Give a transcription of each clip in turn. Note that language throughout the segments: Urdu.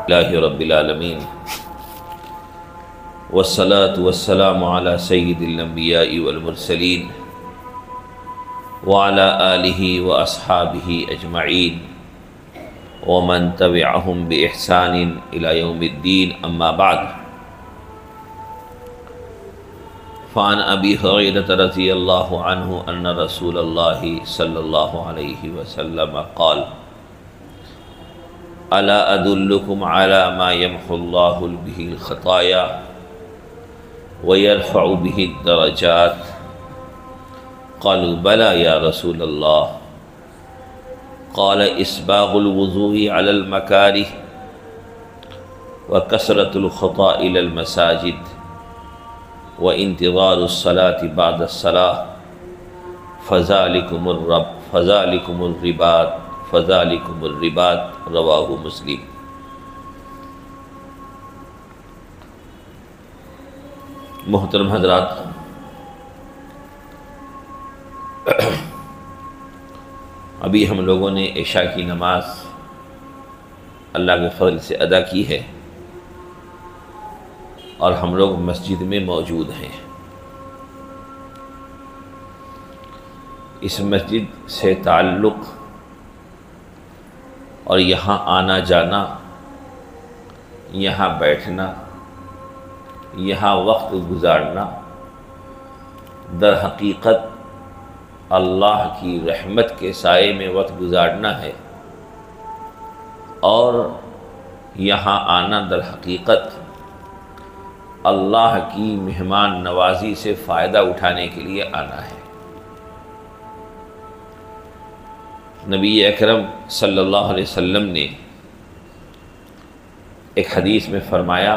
اللہ رب العالمین والصلاة والسلام علی سید الانبیاء والمرسلین وعلی آلہ واصحابہ اجمعین ومن تبعہم بإحسان الی یوم الدین اما بعد فعن ابی ہریرہ رضی اللہ عنہ ان رسول اللہ صلی اللہ علیہ وسلم قال الا ادلکم علی ما یمحو اللہ بہ الخطایا ویرفع بہ الدرجات قالوا بلى یا رسول اللہ قال اسباغ الوضوء علی المکارہ وکثرة الخطا الی المساجد وانتظار الصلاة بعد الصلاة فذلكم الرباط رواہ مسلم۔ محترم حضرات، ابھی ہم لوگوں نے عشاء کی نماز اللہ کے فضل سے ادا کی ہے اور ہم لوگ مسجد میں موجود ہیں۔ اس مسجد سے تعلق اور یہاں آنا جانا، یہاں بیٹھنا، یہاں وقت گزارنا در حقیقت اللہ کی رحمت کے سائے میں وقت گزارنا ہے، اور یہاں آنا در حقیقت اللہ کی مہمان نوازی سے فائدہ اٹھانے کے لیے آنا ہے۔ نبی اکرم صلی اللہ علیہ وسلم نے ایک حدیث میں فرمایا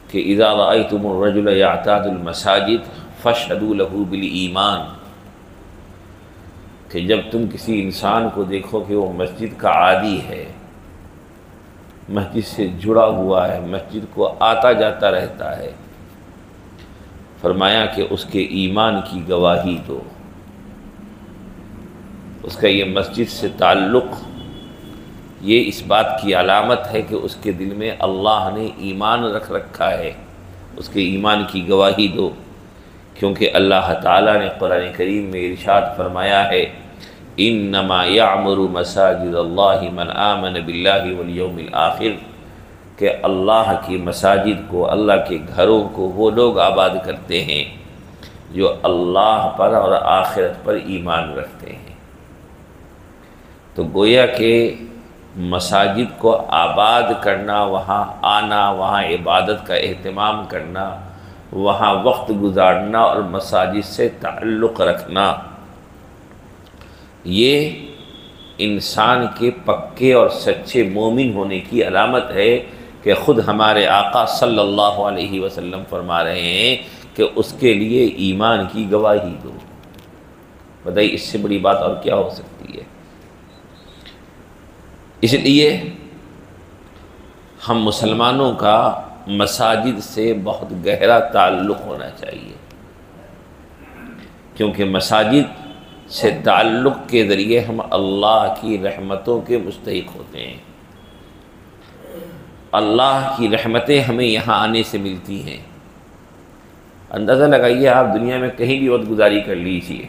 کہ اذا رأیتم الرجل یعتاد المساجد فاشہدوا له بالایمان، کہ جب تم کسی انسان کو دیکھو کہ وہ مسجد کا عادی ہے، مسجد سے جڑا ہوا ہے، مسجد کو آتا جاتا رہتا ہے، فرمایا کہ اس کے ایمان کی گواہی دو۔ اس کا یہ مسجد سے تعلق یہ اس بات کی علامت ہے کہ اس کے دل میں اللہ نے ایمان رکھ رکھا ہے، اس کے ایمان کی گواہی دو، کیونکہ اللہ تعالیٰ نے قرآن کریم میں ارشاد فرمایا ہے انما یعمر مساجد اللہ من آمن باللہ والیوم الآخر، کہ اللہ کی مساجد کو، اللہ کے گھروں کو وہ لوگ آباد کرتے ہیں جو اللہ پر اور آخرت پر ایمان رکھتے ہیں۔ تو گویا کہ مساجد کو آباد کرنا، وہاں آنا، وہاں عبادت کا اہتمام کرنا، وہاں وقت گزارنا اور مساجد سے تعلق رکھنا، یہ انسان کے پکے اور سچے مومن ہونے کی علامت ہے کہ خود ہمارے آقا صلی اللہ علیہ وسلم فرما رہے ہیں کہ اس کے لیے ایمان کی گواہی دو۔ بتائیے اس سے بڑی بات اور کیا ہو سکتی ہے؟ اس لیے ہم مسلمانوں کا مساجد سے بہت گہرا تعلق ہونا چاہیے، کیونکہ مساجد سے تعلق کے ذریعے ہم اللہ کی رحمتوں کے مستحق ہوتے ہیں۔ اللہ کی رحمتیں ہمیں یہاں آنے سے ملتی ہیں۔ اندازہ لگائیے، آپ دنیا میں کہیں بھی وقت گزاری کر لیجیے،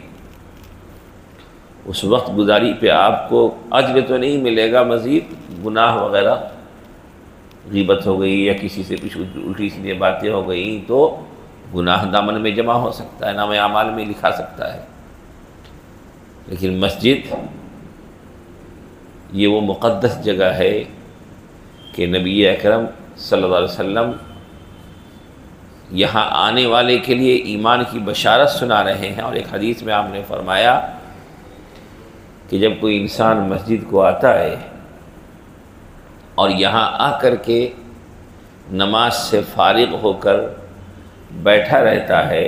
اس وقت گزاری پہ آپ کو اجر تو نہیں ملے گا، مزید گناہ وغیرہ، غیبت ہو گئی یا کسی سے کچھ الٹی سیدھی باتیں ہو گئیں تو گناہ دامن میں جمع ہو سکتا ہے، نام اعمال میں لکھا سکتا ہے۔ لیکن مسجد یہ وہ مقدس جگہ ہے کہ نبی اکرم صلی اللہ علیہ وسلم یہاں آنے والے کے لیے ایمان کی بشارت سنا رہے ہیں، اور ایک حدیث میں آپ نے فرمایا کہ جب کوئی انسان مسجد کو آتا ہے اور یہاں آ کر کے نماز سے فارغ ہو کر بیٹھا رہتا ہے،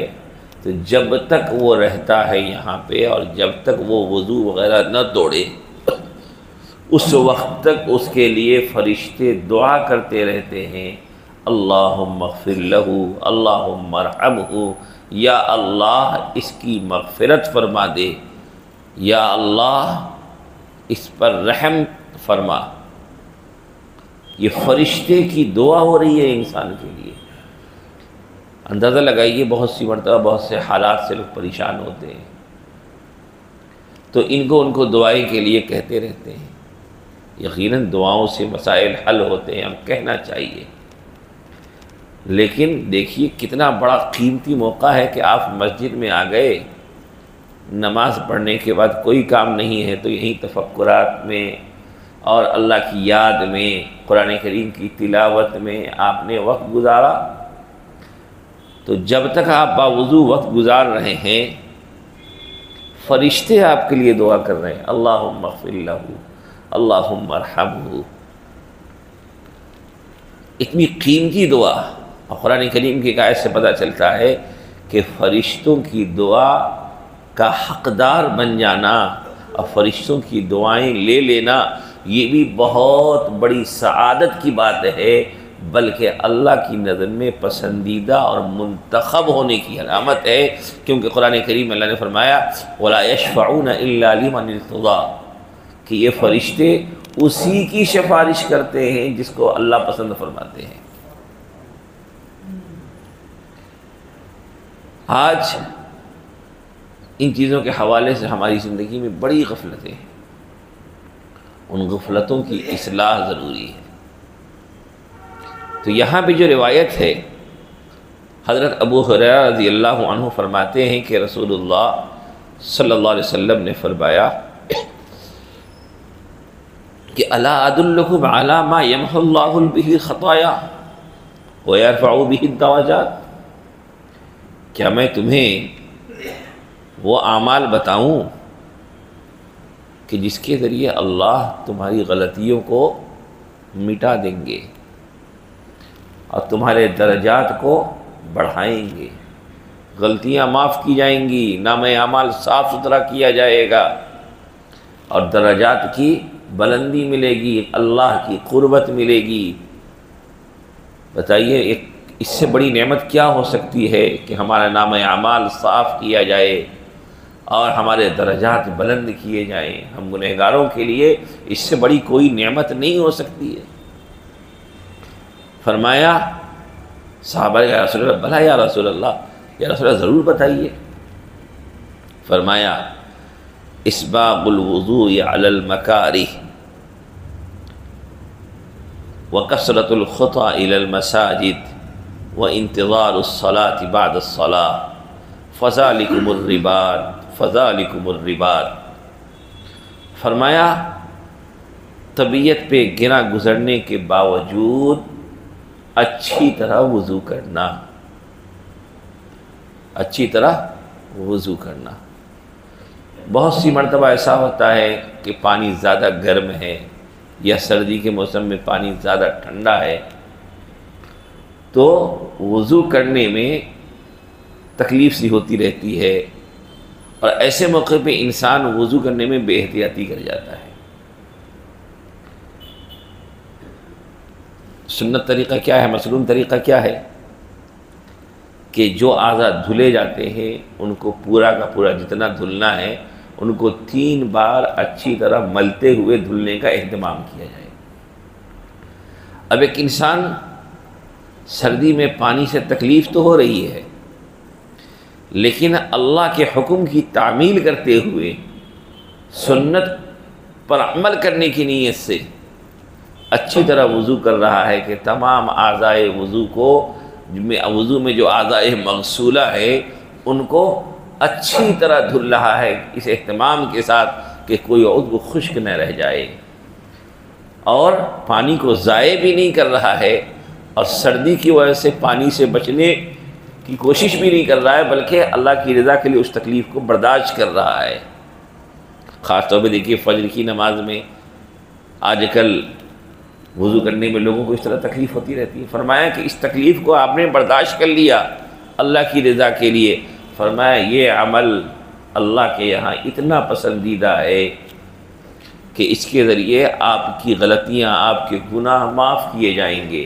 تو جب تک وہ رہتا ہے یہاں پہ اور جب تک وہ وضو وغیرہ نہ توڑے، اس وقت تک اس کے لیے فرشتے دعا کرتے رہتے ہیں اللہم اغفر لہ، اللہم ارحمہ، یا اللہ اس کی مغفرت فرما دے، یا اللہ اس پر رحم فرما۔ یہ فرشتے کی دعا ہو رہی ہے انسان کے لیے۔ اندازہ لگائیے، بہت سی مرتبہ بہت سے حالات سے لوگ پریشان ہوتے ہیں تو ان کو دعائیں کے لیے کہتے رہتے ہیں۔ یقیناً دعاؤں سے مسائل حل ہوتے ہیں، ہم کہنا چاہیے، لیکن دیکھیے کتنا بڑا قیمتی موقع ہے کہ آپ مسجد میں آ گئے، نماز پڑھنے کے بعد کوئی کام نہیں ہے تو یہیں تفکرات میں اور اللہ کی یاد میں، قرآن کریم کی تلاوت میں آپ نے وقت گزارا۔ تو جب تک آپ باوضو وقت گزار رہے ہیں، فرشتے آپ کے لیے دعا کر رہے ہیں، اللہم اغفر لہ، اللہم ارحمہ۔ اتنی قیمتی دعا، اور قرآن کریم کی آیت سے پتہ چلتا ہے کہ فرشتوں کی دعا کا حقدار بن جانا اور فرشتوں کی دعائیں لے لینا، یہ بھی بہت بڑی سعادت کی بات ہے، بلکہ اللہ کی نظر میں پسندیدہ اور منتخب ہونے کی علامت ہے، کیونکہ قرآن کریم میں اللہ نے فرمایا وَلَا يَشْفَعُونَ إِلَّا لِمَنِ ارْتَضَىٰ، کہ یہ فرشتے اسی کی سفارش کرتے ہیں جس کو اللہ پسند فرماتے ہیں۔ آج ان چیزوں کے حوالے سے ہماری زندگی میں بڑی غفلتیں ہیں، ان غفلتوں کی اصلاح ضروری ہے۔ تو یہاں بھی جو روایت ہے، حضرت ابو ہریرہ رضی اللہ عنہ فرماتے ہیں کہ رسول اللہ صلی اللہ علیہ وسلم نے فرمایا کہ الا ادلکم علی ما یمحو اللہ بہ الخطایا ویرفع بہ الدرجات، کیا میں تمہیں وہ اعمال بتاؤں کہ جس کے ذریعے اللہ تمہاری غلطیوں کو مٹا دیں گے اور تمہارے درجات کو بڑھائیں گے، غلطیاں معاف کی جائیں گی، نام اعمال صاف ستھرا کیا جائے گا اور درجات کی بلندی ملے گی، اللہ کی قربت ملے گی۔ بتائیے اس سے بڑی نعمت کیا ہو سکتی ہے کہ ہمارا نام اعمال صاف کیا جائے اور ہمارے درجات بلند کیے جائیں۔ ہم گنہگاروں کے لیے اس سے بڑی کوئی نعمت نہیں ہو سکتی ہے۔ فرمایا صحابہ یا رسول اللہ، بھلا یا رسول اللہ، یا رسول اللہ ضرور بتائیے۔ فرمایا اسباغ الوضوء علی المکارہ وکثرۃ الخطی الی المساجد وانتظار الصلاة بعد الصلاة فذلکم الرباط فذلکم الرباط۔ فرمایا طبیعت پہ گرا گزرنے کے باوجود اچھی طرح وضو کرنا، اچھی طرح وضو کرنا۔ بہت سی مرتبہ ایسا ہوتا ہے کہ پانی زیادہ گرم ہے یا سردی کے موسم میں پانی زیادہ ٹھنڈا ہے، تو وضو کرنے میں تکلیف سی ہوتی رہتی ہے، اور ایسے موقع پہ انسان وضو کرنے میں بے احتیاطی کر جاتا ہے۔ سنت طریقہ کیا ہے، مسنون طریقہ کیا ہے کہ جو اعضاء دھلے جاتے ہیں ان کو پورا کا پورا جتنا دھلنا ہے ان کو 3 بار اچھی طرح ملتے ہوئے دھلنے کا اہتمام کیا جائے۔ اب ایک انسان سردی میں پانی سے تکلیف تو ہو رہی ہے، لیکن اللہ کے حکم کی تعمیل کرتے ہوئے سنت پر عمل کرنے کی نیت سے اچھی طرح وضو کر رہا ہے کہ تمام اعضاء وضو کو، وضو میں جو اعضاء مغسولہ ہے ان کو اچھی طرح دھل رہا ہے، اس اہتمام کے ساتھ کہ کوئی عضو خشک نہ رہ جائے، اور پانی کو ضائع بھی نہیں کر رہا ہے، اور سردی کی وجہ سے پانی سے بچنے کی کوشش بھی نہیں کر رہا ہے، بلکہ اللہ کی رضا کے لیے اس تکلیف کو برداشت کر رہا ہے۔ خاص طور پہ دیکھیے فجر کی نماز میں آج کل وضو کرنے میں لوگوں کو اس طرح تکلیف ہوتی رہتی ہے۔ فرمایا کہ اس تکلیف کو آپ نے برداشت کر لیا اللہ کی رضا کے لیے، فرمایا یہ عمل اللہ کے یہاں اتنا پسندیدہ ہے کہ اس کے ذریعے آپ کی غلطیاں، آپ کے گناہ معاف کیے جائیں گے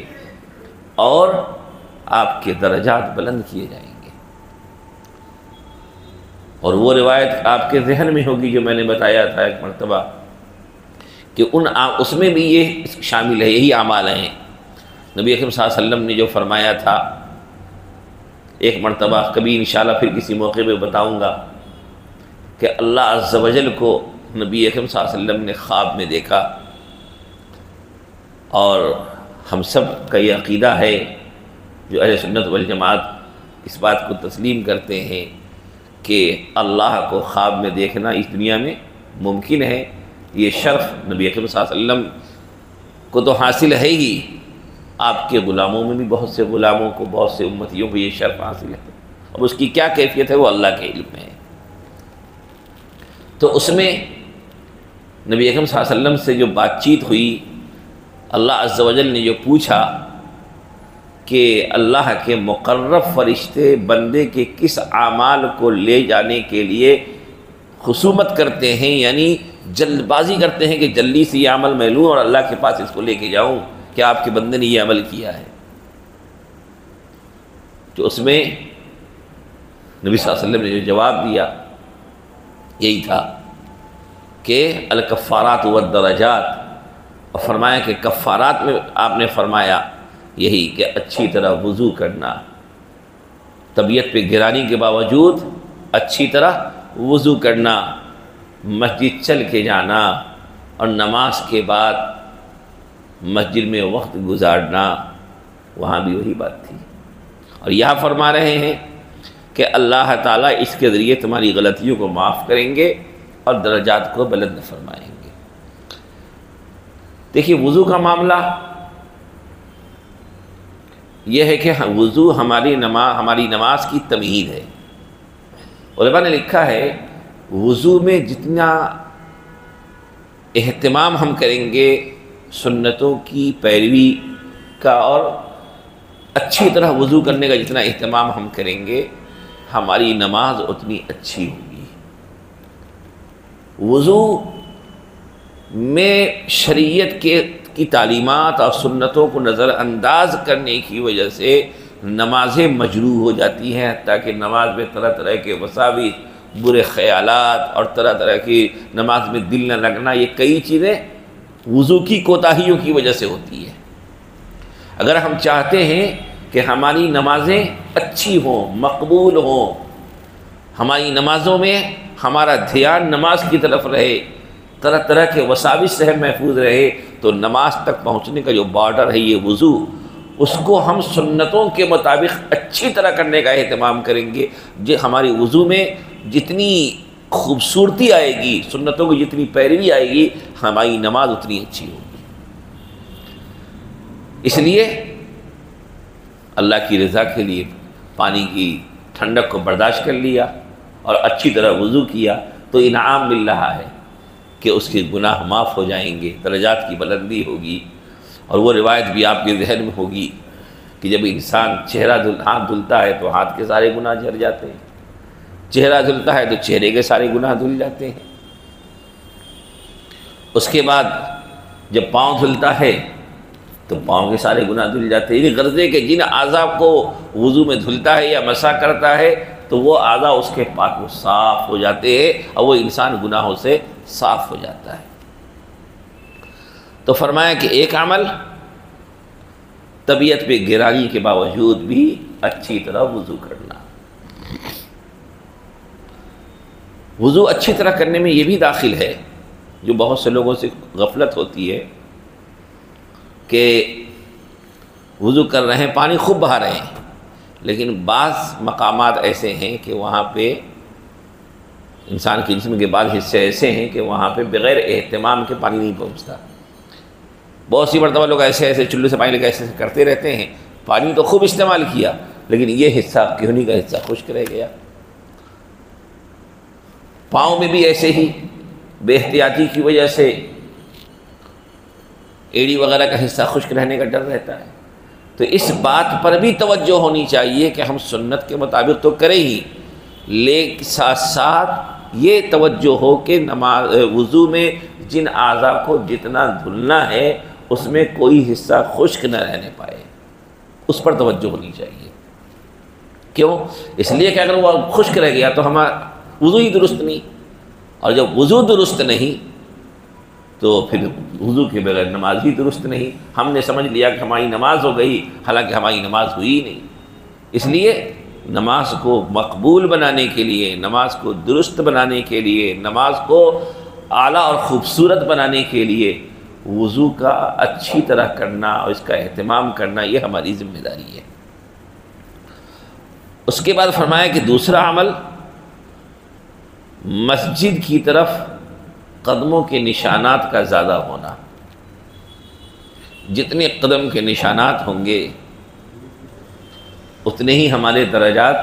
اور آپ کے درجات بلند کیے جائیں گے۔ اور وہ روایت آپ کے ذہن میں ہوگی جو میں نے بتایا تھا ایک مرتبہ کہ اس میں بھی یہ شامل ہے، یہی اعمال ہیں۔ نبی اکرم صلی اللہ علیہ وسلم نے جو فرمایا تھا، ایک مرتبہ کبھی انشاءاللہ پھر کسی موقع پہ بتاؤں گا، کہ اللہ عز و جل کو نبی اکرم صلی اللہ علیہ وسلم نے خواب میں دیکھا، اور ہم سب کا یہ عقیدہ ہے جو اہل سنت والجماعت اس بات کو تسلیم کرتے ہیں کہ اللہ کو خواب میں دیکھنا اس دنیا میں ممکن ہے۔ یہ شرف نبی اکرم صلی اللہ علیہ وسلم کو تو حاصل ہے ہی، آپ کے غلاموں میں بھی بہت سے غلاموں کو، بہت سے امتیوں کو یہ شرف حاصل ہے۔ اب اس کی کیا کیفیت ہے وہ اللہ کے علم میں ہے۔ تو اس میں نبی اکرم صلی اللہ علیہ وسلم سے جو بات چیت ہوئی، اللہ عز و جل نے جو پوچھا کہ اللہ کے مقرب فرشتے بندے کے کس اعمال کو لے جانے کے لیے خصومت کرتے ہیں، یعنی جلد بازی کرتے ہیں کہ جلدی سے یہ عمل میں لوں اور اللہ کے پاس اس کو لے کے جاؤں کہ آپ کے بندے نے یہ عمل کیا ہے۔ تو اس میں نبی صلی اللہ علیہ وسلم نے جو جواب دیا یہی تھا کہ الکفارات والدرجات، اور فرمایا کہ کفارات میں آپ نے فرمایا یہی کہ اچھی طرح وضو کرنا، طبیعت پہ گرانی کے باوجود اچھی طرح وضو کرنا، مسجد چل کے جانا، اور نماز کے بعد مسجد میں وقت گزارنا، وہاں بھی وہی بات تھی۔ اور یہاں فرما رہے ہیں کہ اللہ تعالیٰ اس کے ذریعے تمہاری غلطیوں کو معاف کریں گے اور درجات کو بلند فرمائیں گے۔ دیکھیے وضو کا معاملہ یہ ہے کہ وضو ہماری نماز کی تمہید ہے۔ علماء نے لکھا ہے وضو میں جتنا اہتمام ہم کریں گے سنتوں کی پیروی کا، اور اچھی طرح وضو کرنے کا جتنا اہتمام ہم کریں گے، ہماری نماز اتنی اچھی ہوگی۔ وضو میں شریعت کی تعلیمات اور سنتوں کو نظر انداز کرنے کی وجہ سے نمازیں مجروح ہو جاتی ہیں، حتیٰ کہ نماز میں طرح طرح کے وساوس، برے خیالات اور طرح طرح کی نماز میں دل نہ لگنا، یہ کئی چیزیں وضو کی کوتاہیوں کی وجہ سے ہوتی ہے۔ اگر ہم چاہتے ہیں کہ ہماری نمازیں اچھی ہوں، مقبول ہوں، ہماری نمازوں میں ہمارا دھیان نماز کی طرف رہے، طرح طرح کے وساوس سے محفوظ رہے، تو نماز تک پہنچنے کا جو بارڈر ہے یہ وضو، اس کو ہم سنتوں کے مطابق اچھی طرح کرنے کا اہتمام کریں گے۔ جو ہماری وضو میں جتنی خوبصورتی آئے گی، سنتوں کی جتنی پیروی آئے گی، ہماری نماز اتنی اچھی ہوگی۔ اس لیے اللہ کی رضا کے لیے پانی کی ٹھنڈک کو برداشت کر لیا اور اچھی طرح وضو کیا تو انعام مل رہا ہے کہ اس کے گناہ معاف ہو جائیں گے، درجات کی بلندی ہوگی۔ اور وہ روایت بھی آپ کے ذہن میں ہوگی کہ جب انسان ہاتھ دھلتا ہے تو ہاتھ کے سارے گناہ جھڑ جاتے ہیں، چہرہ دھلتا ہے تو چہرے کے سارے گناہ دھل جاتے ہیں۔ اس کے بعد جب پاؤں دھلتا ہے تو پاؤں کے سارے گناہ دھل جاتے ہیں۔ یعنی غرض ہے کہ جن اعضاء کو وضو میں دھلتا ہے یا مسح کرتا ہے تو وہ اعضاء اس کے پاک و صاف ہو جاتے ہیں اور وہ انسان گناہوں سے صاف ہو جاتا ہے۔ تو فرمایا کہ ایک عمل طبیعت پہ گرانی کے باوجود بھی اچھی طرح وضو کرنا۔ وضو اچھی طرح کرنے میں یہ بھی داخل ہے جو بہت سے لوگوں سے غفلت ہوتی ہے کہ وضو کر رہے ہیں، پانی خوب بہا رہے ہیں، لیکن بعض مقامات ایسے ہیں کہ وہاں پہ انسان کے جسم کے بعض حصے ایسے ہیں کہ وہاں پہ بغیر اہتمام کے پانی نہیں پہنچتا۔ بہت سی مرتبہ لوگ ایسے چلے سے پانی لے کے ایسے کرتے رہتے ہیں، پانی تو خوب استعمال کیا لیکن یہ حصہ کہنی کا حصہ خشک رہ گیا۔ پاؤں میں بھی ایسے ہی بے احتیاطی کی وجہ سے ایڑی وغیرہ کا حصہ خشک رہنے کا ڈر رہتا ہے۔ تو اس بات پر بھی توجہ ہونی چاہیے کہ ہم سنت کے مطابق تو کریں ہی، لیکن ساتھ ساتھ یہ توجہ ہو کہ وضو میں جن اعضاء کو جتنا دھلنا ہے اس میں کوئی حصہ خشک نہ رہنے پائے، اس پر توجہ ہونی چاہیے۔ کیوں؟ اس لیے کہ اگر وہ خشک رہ گیا تو ہمارا وضو ہی درست نہیں، اور جب وضو درست نہیں تو پھر وضو کے بغیر نماز ہی درست نہیں. ہم نے سمجھ لیا کہ ہماری نماز ہو گئی، حالانکہ ہماری نماز ہوئی نہیں. اس لیے نماز کو مقبول بنانے کے لیے، نماز کو درست بنانے کے لیے، نماز کو اعلیٰ اور خوبصورت بنانے کے لیے وضو کا اچھی طرح کرنا اور اس کا اہتمام کرنا یہ ہماری ذمہ داری ہے. اس کے بعد فرمایا کہ دوسرا عمل مسجد کی طرف قدموں کے نشانات کا زیادہ ہونا. جتنے قدم کے نشانات ہوں گے اتنے ہی ہمارے درجات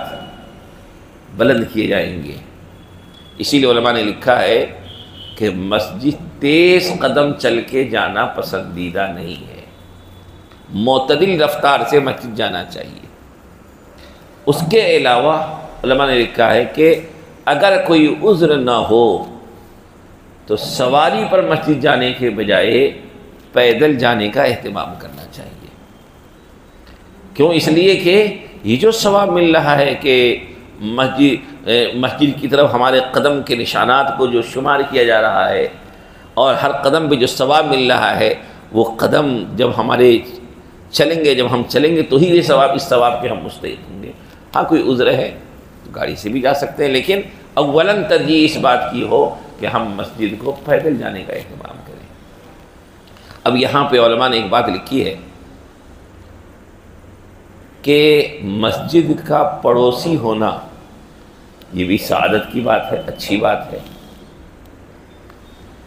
بلند کیے جائیں گے. اسی لیے علماء نے لکھا ہے کہ مسجد تیز قدم چل کے جانا پسندیدہ نہیں ہے، معتدل رفتار سے مسجد جانا چاہیے. اس کے علاوہ علماء نے لکھا ہے کہ اگر کوئی عذر نہ ہو تو سواری پر مسجد جانے کے بجائے پیدل جانے کا اہتمام کرنا چاہیے. کیوں؟ اس لیے کہ یہ جو ثواب مل رہا ہے کہ مسجد کی طرف ہمارے قدم کے نشانات کو جو شمار کیا جا رہا ہے اور ہر قدم پہ جو ثواب مل رہا ہے، وہ قدم جب ہمارے چلیں گے، جب ہم چلیں گے تو ہی یہ ثواب، اس ثواب کے ہم مستحق ہوں گے. ہاں کوئی عذر ہے تو گاڑی سے بھی جا سکتے ہیں، لیکن اولاً ترجیح اس بات کی ہو کہ ہم مسجد کو پیدل جانے کا اہتمام کریں. اب یہاں پہ علماء نے ایک بات لکھی ہے کہ مسجد کا پڑوسی ہونا یہ بھی سعادت کی بات ہے، اچھی بات ہے.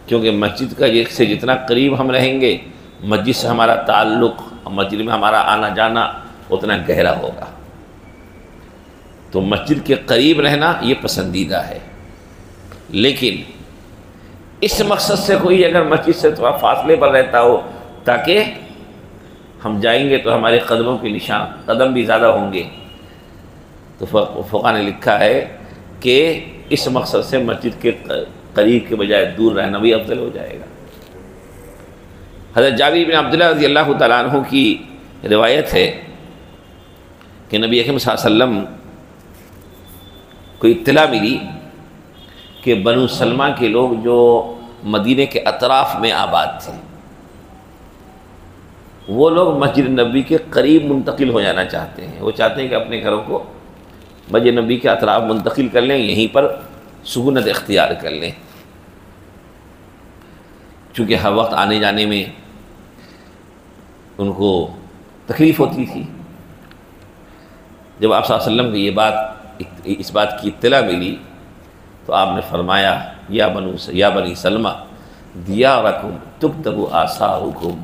کیونکہ مسجد کا سے جتنا قریب ہم رہیں گے، مسجد سے ہمارا تعلق، مسجد میں ہمارا آنا جانا اتنا گہرا ہوگا. تو مسجد کے قریب رہنا یہ پسندیدہ ہے. لیکن اس مقصد سے کوئی اگر مسجد سے تھوڑا فاصلے پر رہتا ہو تاکہ ہم جائیں گے تو ہمارے قدموں کے نشان، قدم بھی زیادہ ہوں گے، تو فقہاء نے لکھا ہے کہ اس مقصد سے مسجد کے قریب کے بجائے دور رہنا بھی افضل ہو جائے گا. حضرت جابر بن عبداللہ رضی اللہ تعالیٰ عنہ کی روایت ہے کہ نبی اکرم صلی اللہ علیہ وسلم کو اطلاع ملی کہ بنو سلمہ کے لوگ جو مدینے کے اطراف میں آباد تھے، وہ لوگ مسجد نبوی کے قریب منتقل ہو جانا چاہتے ہیں. وہ چاہتے ہیں کہ اپنے گھروں کو مسجد نبوی کے اطراف منتقل کر لیں، یہیں پر سکونت اختیار کر لیں. چونکہ ہر وقت آنے جانے میں ان کو تکلیف ہوتی تھی. جب آپ صلی اللہ علیہ وسلم کو یہ بات، اس بات کی اطلاع ملی تو آپ نے فرمایا یا بنی سلمہ دیارکم تکتب آثارکم،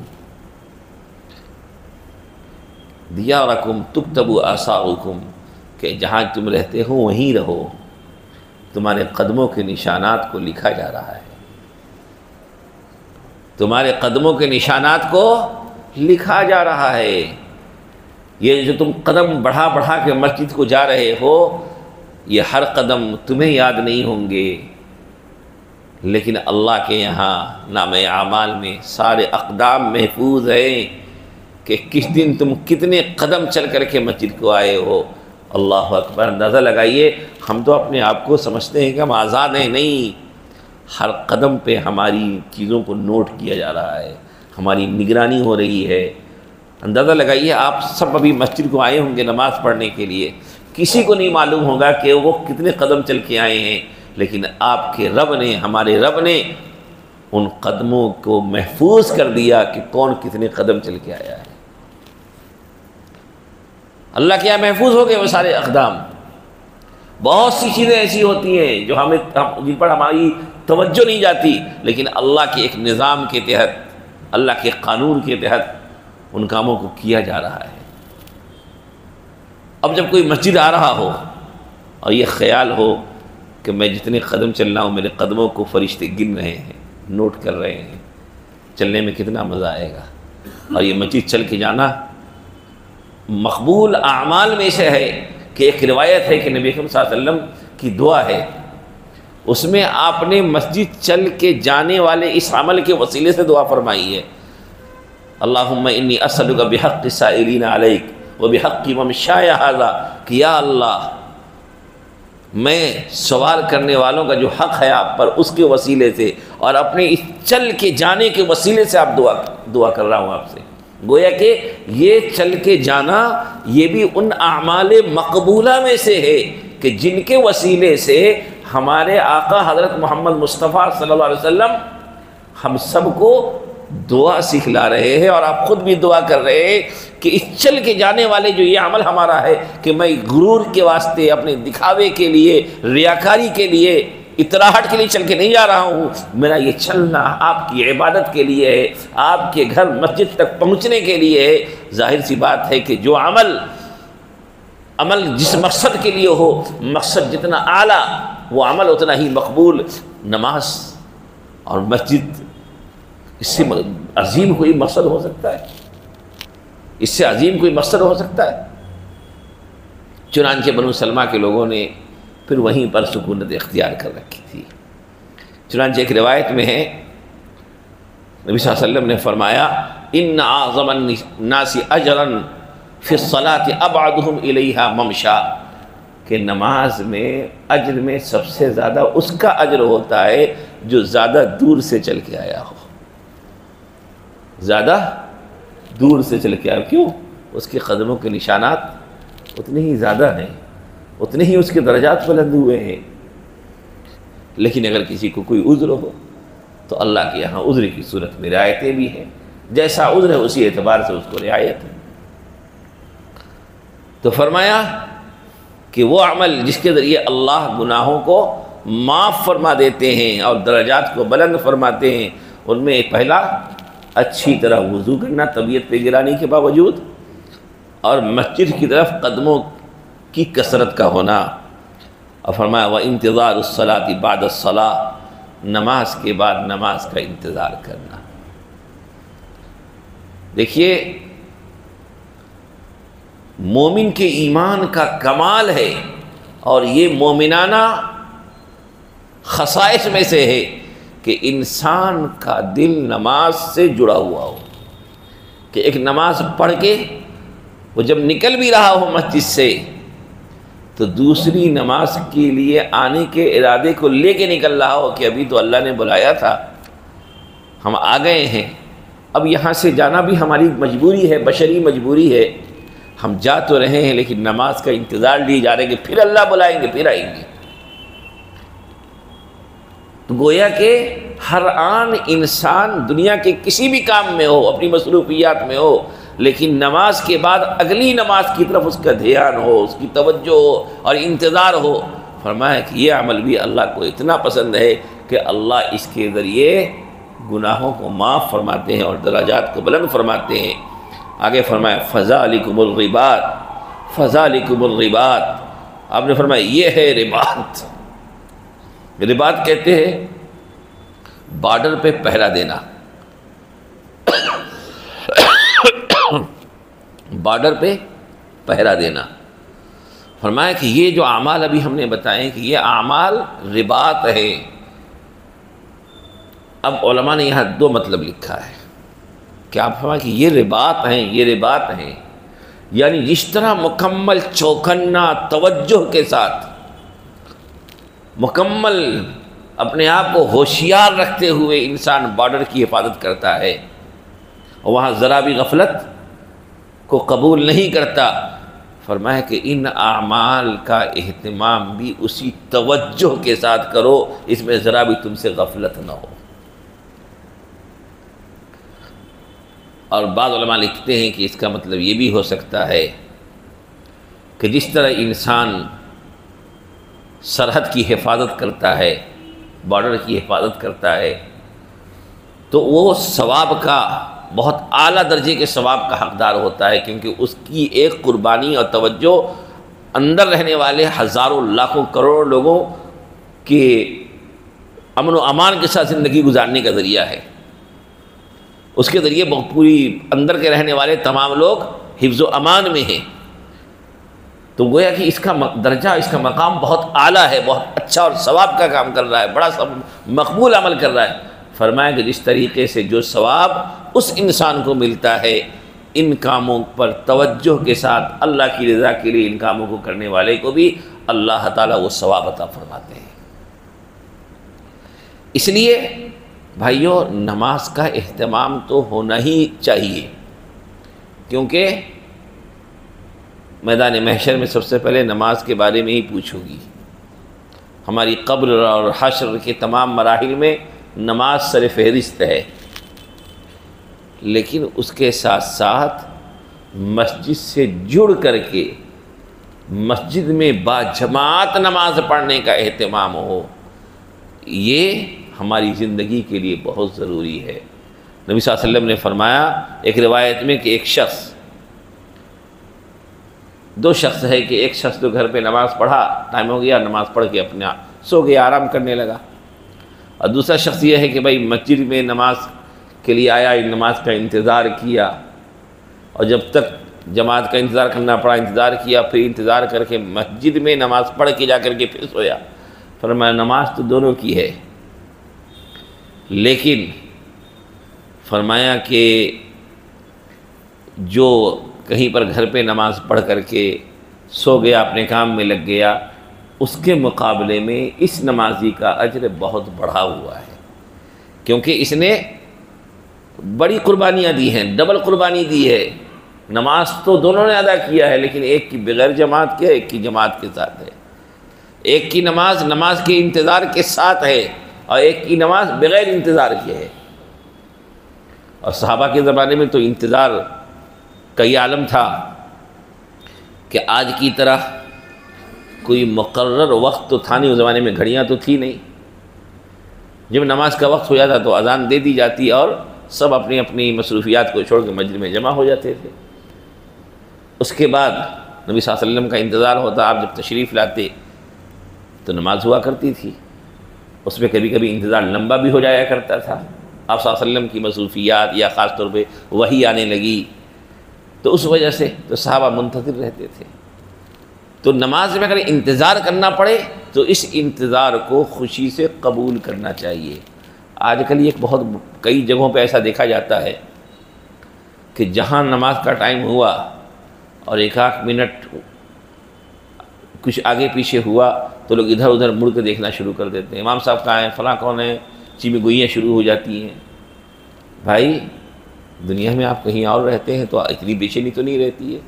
دیارکم تکتب آثارکم، کہ جہاں تم رہتے ہو وہیں رہو، تمہارے قدموں کے نشانات کو لکھا جا رہا ہے، تمہارے قدموں کے نشانات کو لکھا جا رہا ہے. یہ جو تم قدم بڑھا بڑھا کے مسجد کو جا رہے ہو، یہ ہر قدم تمہیں یاد نہیں ہوں گے، لیکن اللہ کے یہاں نامہ اعمال میں سارے اقدام محفوظ ہیں کہ کس دن تم کتنے قدم چل کر کے مسجد کو آئے ہو. اللہ اکبر. اندازہ لگائیے، ہم تو اپنے آپ کو سمجھتے ہیں کہ ہم آزاد ہیں، نہیں، ہر قدم پہ ہماری چیزوں کو نوٹ کیا جا رہا ہے، ہماری نگرانی ہو رہی ہے. اندازہ لگائیے، آپ سب ابھی مسجد کو آئے ہوں گے نماز پڑھنے کے لیے، کسی کو نہیں معلوم ہوگا کہ وہ کتنے قدم چل کے آئے ہیں، لیکن آپ کے رب نے، ہمارے رب نے ان قدموں کو محفوظ کر دیا کہ کون کتنے قدم چل کے آیا ہے. اللہ کے یہاں محفوظ ہو گئے وہ سارے اقدام. بہت سی چیزیں ایسی ہوتی ہیں جو جن پر ہماری توجہ نہیں جاتی، لیکن اللہ کے ایک نظام کے تحت، اللہ کے قانون کے تحت ان کاموں کو کیا جا رہا ہے. اب جب کوئی مسجد آ رہا ہو اور یہ خیال ہو کہ میں جتنے قدم چل رہا ہوں میرے قدموں کو فرشتے گن رہے ہیں، نوٹ کر رہے ہیں، چلنے میں کتنا مزہ آئے گا. اور یہ مسجد چل کے جانا مقبول اعمال میں سے ہے کہ ایک روایت ہے کہ نبی اکرم صلی اللہ علیہ وسلم کی دعا ہے، اس میں آپ نے مسجد چل کے جانے والے اس عمل کے وسیلے سے دعا فرمائی ہے، اللہم انی اسألک بحق السائلین علیک وبحق من شاء ھذا، کہ یا اللہ میں سوال کرنے والوں کا جو حق ہے آپ پر اس کے وسیلے سے اور اپنے اس چل کے جانے کے وسیلے سے آپ دعا کر رہا ہوں آپ سے۔ گویا کہ یہ چل کے جانا یہ بھی ان اعمال مقبولہ میں سے ہے کہ جن کے وسیلے سے ہمارے آقا حضرت محمد مصطفیٰ صلی اللہ علیہ وسلم ہم سب کو دعا سکھلا رہے ہیں، اور آپ خود بھی دعا کر رہے ہیں کہ اس چل کے جانے والے جو یہ عمل ہمارا ہے کہ میں غرور کے واسطے، اپنے دکھاوے کے لیے، ریاکاری کے لیے، اطراحت کے لیے چل کے نہیں جا رہا ہوں، میرا یہ چلنا آپ کی عبادت کے لیے ہے، آپ کے گھر مسجد تک پہنچنے کے لیے ہے۔ ظاہر سی بات ہے کہ جو عمل جس مقصد کے لیے ہو، مقصد جتنا اعلیٰ وہ عمل اتنا ہی مقبول۔ نماز اور مسجد، اس سے عظیم کوئی مقصد ہو سکتا ہے؟ اس سے عظیم کوئی مقصد ہو سکتا ہے؟ چنانچہ بنو سلمہ کے لوگوں نے پھر وہیں پر سکونت اختیار کر رکھی تھی۔ چنانچہ ایک روایت میں ہے نبی صلی اللہ علیہ وسلم نے فرمایا ان اعظم الناس اجرا فی الصلاۃ ابعدهم الیہا ممشا، کہ نماز میں اجر میں سب سے زیادہ اس کا اجر ہوتا ہے جو زیادہ دور سے چل کے آیا ہو، زیادہ دور سے چل کے آیا۔ کیوں؟ اس کے قدموں کے نشانات اتنے ہی زیادہ ہیں، اتنے ہی اس کے درجات بلند ہوئے ہیں۔ لیکن اگر کسی کو کوئی عذر ہو تو اللہ کے یہاں عذر کی صورت میں رعایتیں بھی ہیں، جیسا عذر ہے اسی اعتبار سے اس کو رعایت ہے۔ تو فرمایا کہ وہ عمل جس کے ذریعے اللہ گناہوں کو معاف فرما دیتے ہیں اور درجات کو بلند فرماتے ہیں، ان میں پہلا اچھی طرح وضو کرنا طبیعت پہ گرانی کے باوجود، اور مسجد کی طرف قدموں کی کثرت کا ہونا، اور فرمایا وَانتظار الصلاۃ بعد الصلاۃ، نماز کے بعد نماز کا انتظار کرنا۔ دیکھیے مومن کے ایمان کا کمال ہے، اور یہ مومنانہ خصائص میں سے ہے کہ انسان کا دل نماز سے جڑا ہوا ہو، کہ ایک نماز پڑھ کے وہ جب نکل بھی رہا ہو مسجد سے تو دوسری نماز کے لیے آنے کے ارادے کو لے کے نکل رہا ہو کہ ابھی تو اللہ نے بلایا تھا، ہم آ گئے ہیں، اب یہاں سے جانا بھی ہماری مجبوری ہے، بشری مجبوری ہے، ہم جا تو رہے ہیں لیکن نماز کا انتظار لیے جا رہے ہیں کہ پھر اللہ بلائیں گے، پھر آئیں گے۔ تو گویا کہ ہر آن انسان دنیا کے کسی بھی کام میں ہو، اپنی مصروفیات میں ہو، لیکن نماز کے بعد اگلی نماز کی طرف اس کا دھیان ہو، اس کی توجہ ہو اور انتظار ہو۔ فرمایا کہ یہ عمل بھی اللہ کو اتنا پسند ہے کہ اللہ اس کے ذریعے گناہوں کو معاف فرماتے ہیں اور درجات کو بلند فرماتے ہیں۔ آگے فرمایا فَذَلِكُمُ الرِّبَاطُ، فَذَلِكُمُ الرِّبَاطُ، آپ نے فرمایا یہ ہے رباط۔ رباط کہتے ہیں بارڈر پہ پہرا دینا، بارڈر پہ پہرا دینا۔ فرمایا کہ یہ جو اعمال ابھی ہم نے بتائے کہ یہ اعمال رباط ہیں۔ اب علماء نے یہاں دو مطلب لکھا ہے کہ آپ فرمائیں کہ یہ رباط ہیں، یہ رباط ہیں، یعنی جس طرح مکمل چوکنا توجہ کے ساتھ، مکمل اپنے آپ کو ہوشیار رکھتے ہوئے انسان بارڈر کی حفاظت کرتا ہے اور وہاں ذرا بھی غفلت کو قبول نہیں کرتا، فرمایا کہ ان اعمال کا اہتمام بھی اسی توجہ کے ساتھ کرو، اس میں ذرا بھی تم سے غفلت نہ ہو۔ اور بعض علماء لکھتے ہیں کہ اس کا مطلب یہ بھی ہو سکتا ہے کہ جس طرح انسان سرحد کی حفاظت کرتا ہے، بارڈر کی حفاظت کرتا ہے، تو وہ ثواب کا بہت اعلیٰ درجے کے ثواب کا حقدار ہوتا ہے، کیونکہ اس کی ایک قربانی اور توجہ اندر رہنے والے ہزاروں لاکھوں کروڑوں لوگوں کے امن و امان کے ساتھ زندگی گزارنے کا ذریعہ ہے۔ اس کے ذریعے پوری اندر کے رہنے والے تمام لوگ حفظ و امان میں ہیں۔ تو گویا کہ اس کا درجہ، اس کا مقام بہت اعلیٰ ہے، بہت اچھا اور ثواب کا کام کر رہا ہے، بڑا مقبول عمل کر رہا ہے۔ فرمایا کہ جس طریقے سے جو ثواب اس انسان کو ملتا ہے ان کاموں پر توجہ کے ساتھ اللہ کی رضا کے لیے ان کاموں کو کرنے والے کو بھی اللہ تعالیٰ وہ ثواب عطا فرماتے ہیں۔ اس لیے بھائیوں نماز کا اہتمام تو ہونا ہی چاہیے، کیونکہ میدان محشر میں سب سے پہلے نماز کے بارے میں ہی پوچھو گی۔ ہماری قبر اور حشر کے تمام مراحل میں نماز سر فہرست ہے، لیکن اس کے ساتھ ساتھ مسجد سے جڑ کر کے مسجد میں باجماعت نماز پڑھنے کا اہتمام ہو، یہ ہماری زندگی کے لیے بہت ضروری ہے۔ نبی صلی اللہ علیہ وسلم نے فرمایا ایک روایت میں کہ ایک شخص، دو شخص ہے کہ ایک شخص تو گھر پہ نماز پڑھا، ٹائم ہو گیا، نماز پڑھ کے اپنے سو گیا، آرام کرنے لگا، اور دوسرا شخص یہ ہے کہ بھائی مسجد میں نماز کے لیے آیا، نماز کا انتظار کیا، اور جب تک جماعت کا انتظار کرنا پڑا انتظار کیا، پھر انتظار کر کے مسجد میں نماز پڑھ کے جا کر کے پھر سویا۔ فرمایا نماز تو دونوں کی ہے، لیکن فرمایا کہ جو کہیں پر گھر پہ نماز پڑھ کر کے سو گیا، اپنے کام میں لگ گیا، اس کے مقابلے میں اس نمازی کا اجر بہت بڑھا ہوا ہے، کیونکہ اس نے بڑی قربانیاں دی ہیں، ڈبل قربانی دی ہے۔ نماز تو دونوں نے ادا کیا ہے، لیکن ایک کی بغیر جماعت کے، ایک کی جماعت کے ساتھ ہے۔ ایک کی نماز کے انتظار کے ساتھ ہے، اور ایک کی نماز بغیر انتظار کے ہے۔ اور صحابہ کے زمانے میں تو انتظار کا یہ عالم تھا کہ آج کی طرح کوئی مقرر وقت تو تھا نہیں، اس زمانے میں گھڑیاں تو تھی نہیں۔ جب نماز کا وقت ہو جاتا تو اذان دے دی جاتی اور سب اپنی اپنی مصروفیات کو چھوڑ کے مسجد میں جمع ہو جاتے تھے۔ اس کے بعد نبی صلی اللہ علیہ وسلم کا انتظار ہوتا، آپ جب تشریف لاتے تو نماز ہوا کرتی تھی، اس میں کبھی کبھی انتظار لمبا بھی ہو جایا کرتا تھا۔ آپ صلی اللہ علیہ وسلم کی مصروفیات یا خاص طور پہ وحی آنے لگی تو اس وجہ سے تو صحابہ منتظر رہتے تھے۔ تو نماز میں اگر انتظار کرنا پڑے تو اس انتظار کو خوشی سے قبول کرنا چاہیے۔ آج کل یہ کئی جگہوں پہ ایسا دیکھا جاتا ہے کہ جہاں نماز کا ٹائم ہوا اور ایک آدھ منٹ کچھ آگے پیچھے ہوا تو لوگ ادھر ادھر مڑ کے دیکھنا شروع کر دیتے ہیں، امام صاحب کہاں ہیں، فلاں کون ہے، چیمیں گوئیاں شروع ہو جاتی ہیں۔ بھائی دنیا میں آپ کہیں اور رہتے ہیں تو اتنی بے چینی تو نہیں رہتی ہے،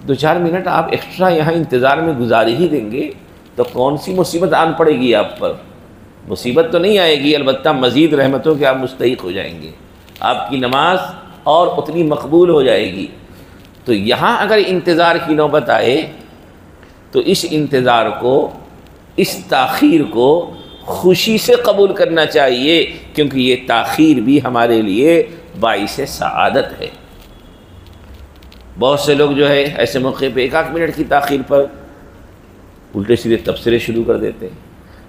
2-4 منٹ آپ ایکسٹرا یہاں انتظار میں گزار ہی دیں گے تو کون سی مصیبت آن پڑے گی آپ پر؟ مصیبت تو نہیں آئے گی، البتہ مزید رحمتوں کے آپ مستحق ہو جائیں گے، آپ کی نماز اور اتنی مقبول ہو جائے گی۔ تو یہاں اگر انتظار کی نوبت آئے تو اس انتظار کو، اس تاخیر کو خوشی سے قبول کرنا چاہیے، کیونکہ یہ تاخیر بھی ہمارے لیے باعث سعادت ہے۔ بہت سے لوگ جو ہے ایسے موقع پہ 1 منٹ کی تاخیر پر الٹے سیدھے تبصرے شروع کر دیتے ہیں۔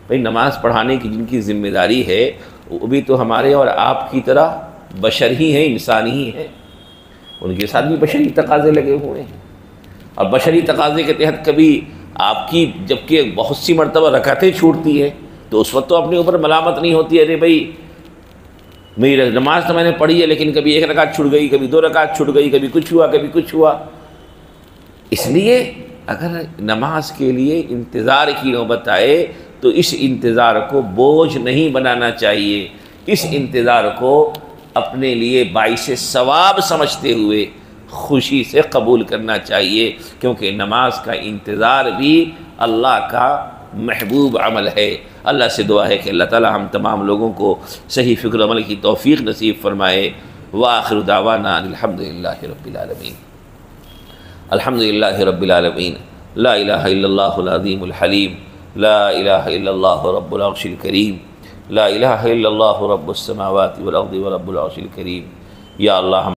بھائی نماز پڑھانے کی جن کی ذمہ داری ہے وہ بھی تو ہمارے اور آپ کی طرح بشر ہی ہیں، انسان ہی ہیں، ان کے ساتھ بھی بشری تقاضے لگے ہوئے ہیں، اور بشری تقاضے کے تحت کبھی آپ کی جبکہ بہت سی مرتبہ رکعتیں چھوٹتی ہے تو اس وقت تو اپنے اوپر ملامت نہیں ہوتی، ارے بھائی میری نماز تو میں نے پڑھی ہے لیکن کبھی 1 رکعت چھوٹ گئی، کبھی 2 رکعت چھوٹ گئی، کبھی کچھ ہوا کبھی کچھ ہوا۔ اس لیے اگر نماز کے لیے انتظار کی نوبت آئے تو اس انتظار کو بوجھ نہیں بنانا چاہیے، اس انتظار کو اپنے لیے باعث ثواب سمجھتے ہوئے خوشی سے قبول کرنا چاہیے، کیونکہ نماز کا انتظار بھی اللہ کا محبوب عمل ہے۔ اللہ سے دعا ہے کہ اللہ تعالی ہم تمام لوگوں کو صحیح فکر عمل کی توفیق نصیب فرمائے۔ وآخر دعوانا الحمدللہ رب العالمین۔ الحمدللہ رب العالمین، لا الہ الا اللہ العظیم الحلیم، لا الہ الا اللہ رب العرش الکریم، لا الہ الا اللہ رب السماوات والارض ورب العرش الکریم۔ یا اللہ